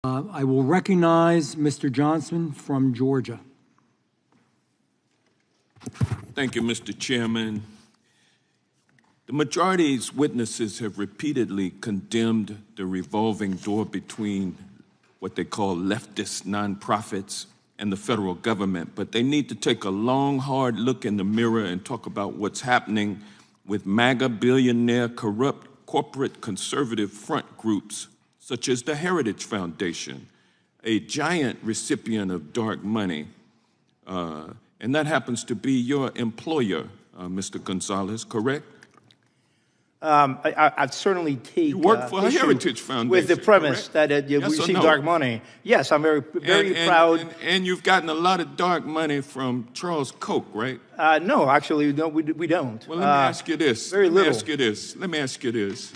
I will recognize Mr. Johnson from Georgia. Thank you, Mr. Chairman. The majority's witnesses have repeatedly condemned the revolving door between what they call leftist nonprofits and the federal government, but they need to take a long, hard look in the mirror and talk about what's happening with MAGA billionaire corrupt corporate conservative front groups such as the Heritage Foundation, a giant recipient of dark money, and that happens to be your employer, Mr. Gonzalez, correct? I'd certainly take you work for a Heritage Foundation with the premise correct? that Yes we receive no? dark money. Yes, I'm very proud. And you've gotten a lot of dark money from Charles Koch, right? No, actually, no, we don't. Well, let me ask you this. Very little. Let me ask you this.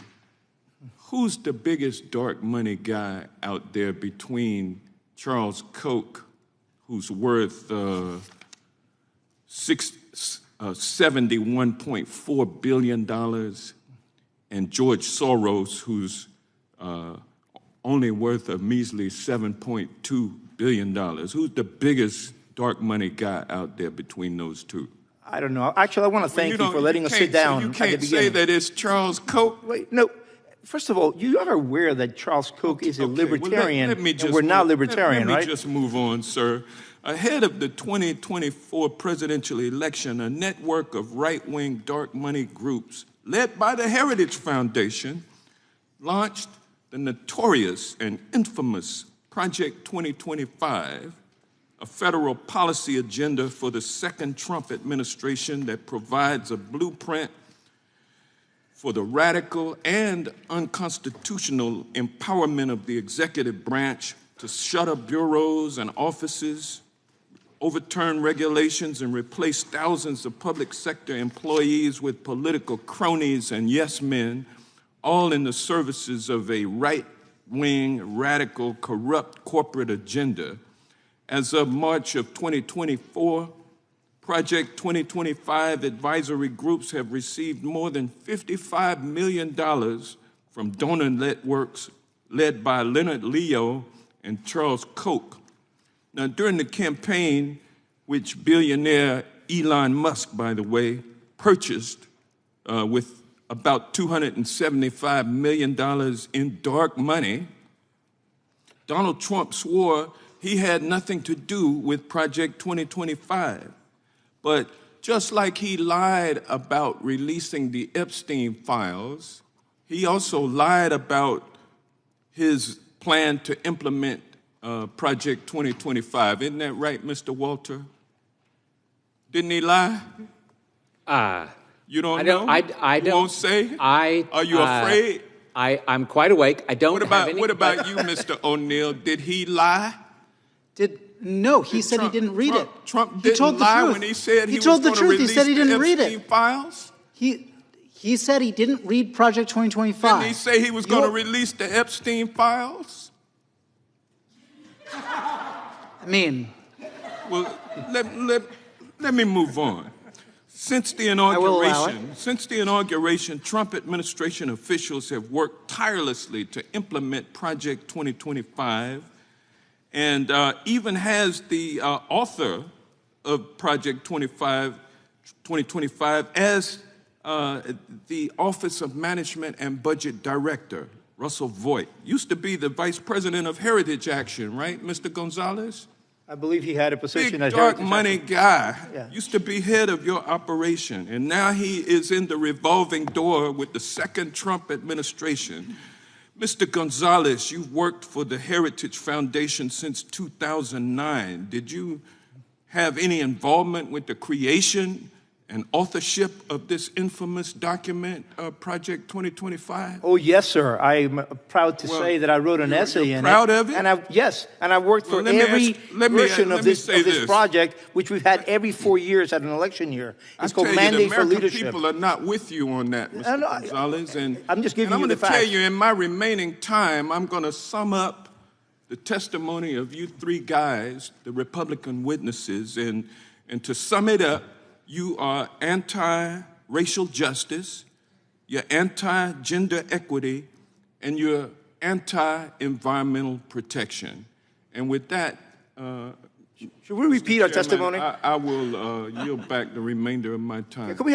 Who's the biggest dark money guy out there between Charles Koch, who's worth $71.4 billion, and George Soros, who's only worth a measly $7.2 billion? Who's the biggest dark money guy out there between those two? I don't know. Actually, I want to thank you for letting us sit down so you at the can't beginning. say that it's Charles Koch? Wait, no. First of all, you are aware that Charles Koch is a libertarian, let me and we're not libertarian, right? right? Let me just move on, sir. Ahead of the 2024 presidential election, a network of right-wing dark money groups led by the Heritage Foundation launched the notorious and infamous Project 2025, a federal policy agenda for the second Trump administration that provides a blueprint for the radical and unconstitutional empowerment of the executive branch to shut up bureaus and offices, overturn regulations, and replace thousands of public sector employees with political cronies and yes men, all in the services of a right-wing, radical, corrupt corporate agenda. As of March of 2024, Project 2025 advisory groups have received more than $55 million from donor networks led by Leonard Leo and Charles Koch. Now, during the campaign, which billionaire Elon Musk, by the way, purchased with about $275 million in dark money, Donald Trump swore he had nothing to do with Project 2025. But just like he lied about releasing the Epstein files, he also lied about his plan to implement Project 2025. Isn't that right, Mr. Walter? Didn't he lie? You don't know? I you don't. Won't say? Are you afraid? I'm quite awake. I don't have any. What about you, Mr. O'Neill? Did he lie? No, he said he didn't read it. Trump didn't lie when he said he was going to release He said he didn't read Epstein it. files? He said he didn't read Project 2025. Didn't he say he was going to release the Epstein files? I mean, well, let me move on. Since the inauguration, Trump administration officials have worked tirelessly to implement Project 2025, and even has the author of Project 2025 as the Office of Management and Budget Director, Russell Voigt. Used to be the Vice President of Heritage Action, right, Mr. Gonzalez? I believe he had a position Big as dark Heritage money Action. guy. Yeah. Used to be head of your operation, and now he is in the revolving door with the second Trump administration. Mr. Gonzalez, you've worked for the Heritage Foundation since 2009. Did you have any involvement with the creation and authorship of this infamous document, Project 2025? Oh, yes, sir. I'm proud to say that I wrote an essay in it. Proud of it? And I worked for every version of this project, which we've had every 4 years at an election year. It's called Mandate for Leadership. People are not with you on that, Mr. Gonzalez. And I'm just giving you the facts. I'm going to tell you, in my remaining time, I'm going to sum up the testimony of you three guys, the Republican witnesses, and to sum it up, you are anti-racial justice, you're anti-gender equity, and you're anti-environmental protection. And with that, should we repeat our testimony? I will yield back the remainder of my time. Can we